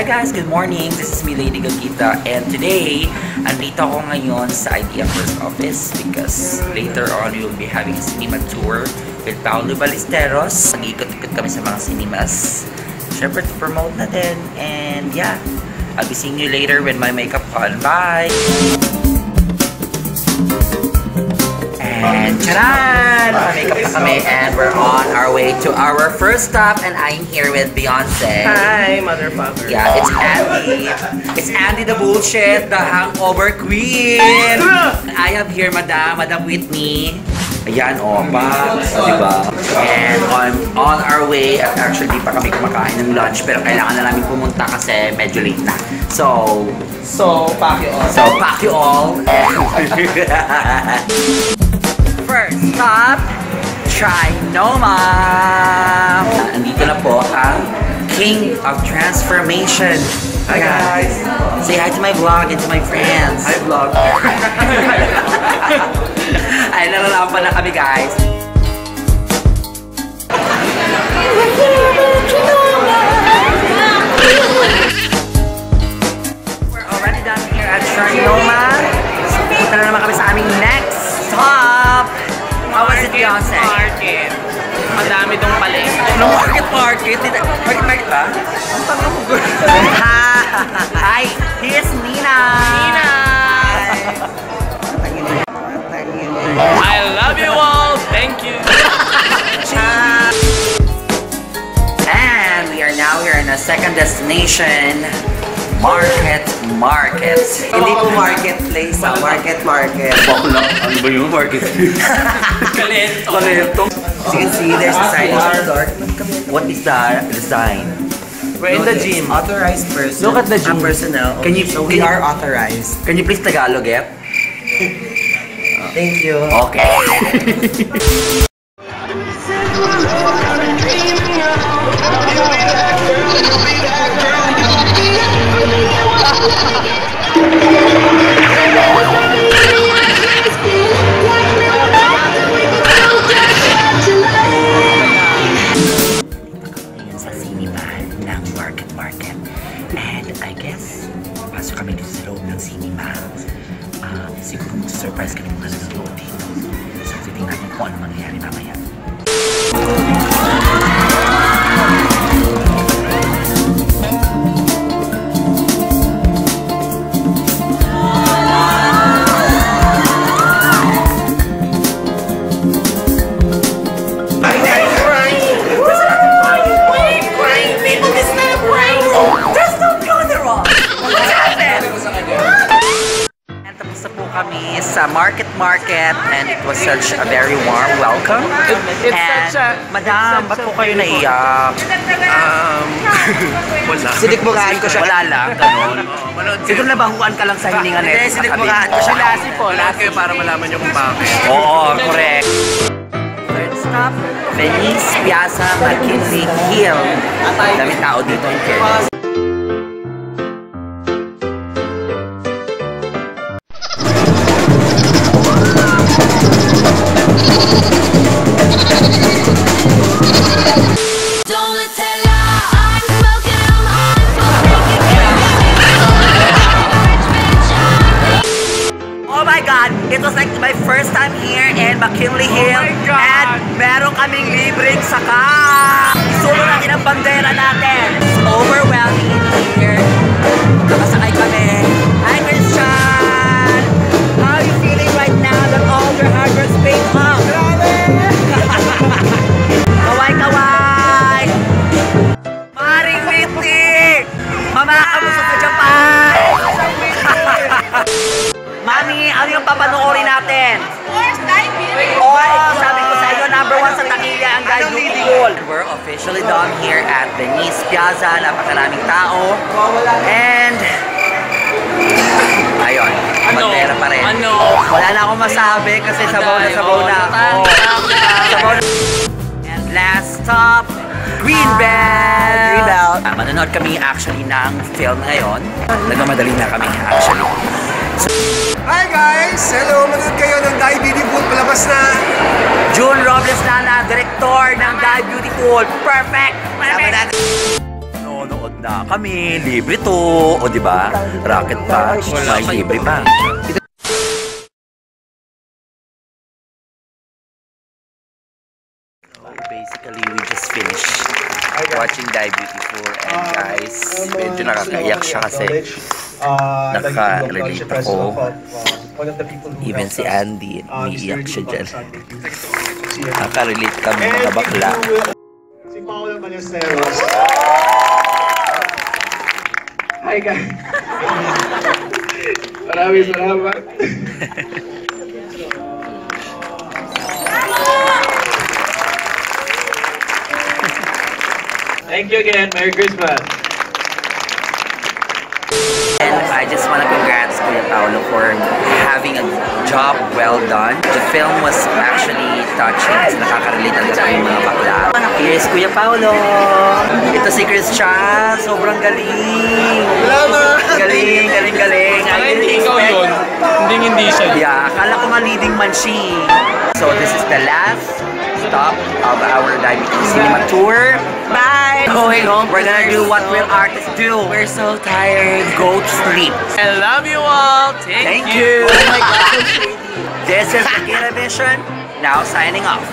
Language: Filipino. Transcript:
guys, good morning. This is me, Lady Gagita, and today, andito ako ngayon sa Idea First Office because later on we will be having a cinema tour with Paolo Ballesteros. Mag-ikot-ikot kami sa mga cinemas. Siyempre, to promote natin. And yeah, I'll be seeing you later with my makeup on. Bye! And charan! Makeup na kami and we're on our way to our first stop and I'm here with Beyonce. Hi, motherfucker. Yeah, it's Andy. It's Andy the bullshit, the hangover queen. I have here Madam Whitney. Ayan, pa. Diba? And on our way, actually di pa kami kumakain ng lunch pero kailangan na namin pumunta kasi medyo late na. So, pack you all. So, pack you all. First stop, Trinoma! Andito na po ang King of Transformation. Hi guys! Say hi to my vlog and to my friends. Hi vlog! Ay, nalalaman pala kami guys. We're already done here at Trinoma. So, punta na naman kami sa aming next stop. How was it, Beyonce? Market. Madami tong paling. No, market? Market ba? Ang tanga mo, girl. Hi, here's Nina. Nina! I love you all. Thank you. And we are now here in a second destination. Market. Hindi po marketplace, market. Bakla, ano ba yung market? Kalento. As you can see, there's a sign on the door. What is the sign? We're in the gym. Authorized person. Look at the gym. Personnel. So we are authorized. Can you please Tagalog it? Thank you. Okay. Sa cinema ng Market. And I guess, pasok kami dito sa loob ng cinema. Siguro mag-surprise kami mga nanonood dito. So, titingnan natin kung ano mangyayari mamaya. Kami sa Market and it was such a very warm welcome. Madam, ba't po kayo naiyak? Wala. Sinikmukaan ko siya. Wala lang, ganun. Siguro nabahuan ka lang sa hininga nito. Hindi, sinikmukaan ko siya. Lasi po. Lasi para malaman niyo kung bakit. Oo, correct. Third stop, Venice Piazza, McKinley Hill. Dami tao dito in fairness. It was like my first time here in McKinley Hill and meron kaming libreng saka. Isulo natin ang bandera natin. It's overwhelming in here. Nakasakay kami. Hi Christian! How are you feeling right now that all your hard work paid off? Kaway! Maring Whitney! Mamakamusta sa Japan! Mami, ano yung papanoorin natin? Of course, dive. Oh, sabi ko sa iyo, number 1 sa Takilya ang Dive Beauty Pool. We're officially done here at Venice Piazza. Napakaraming tao. And ayun, bandera pa rin. Wala na akong masabi kasi sabaw na ako. Sabaw na. And last stop, Greenbelt. Manonood kami actually ng film ngayon. Nagmamadali na kami actually. Hi guys! Hello! Manood kayo ng Dive Beauty Pool. Palabas na! June Robles na, direktor ng Dive Beauty Pool. Perfect! Sama natin! Nanonood na kami, libre to, o di ba? Rocket pa, may libre pa. Basically, we just finished watching Die Beautiful, and guys, medyo nakakaiyak siya kasi nakaka-relate ako. Even si Andy, umiiyak siya dyan. Nakaka-relate kami mga bakla. Si Paolo Ballesteros. Hi guys. Maraming salamat. Thank you again. Merry Christmas. And I just want to congrats Kuya Paolo for having a job well done. The film was actually touching kasi nakaka-relate ang daming mga bakla. Here's Kuya Paolo. Ito si Christian. Sobrang galing. Galing. Sana hindi ikaw yun. Hindi siya. Yeah, akala ko nga leading man siya. So this is the last stop of our Diabetes Cinema Tour. Bye! Going home, we're gonna do what real artists do. We're so tired. Go to sleep. I love you all. Thank you. Oh my God. This is the Kira Mission. Now signing off.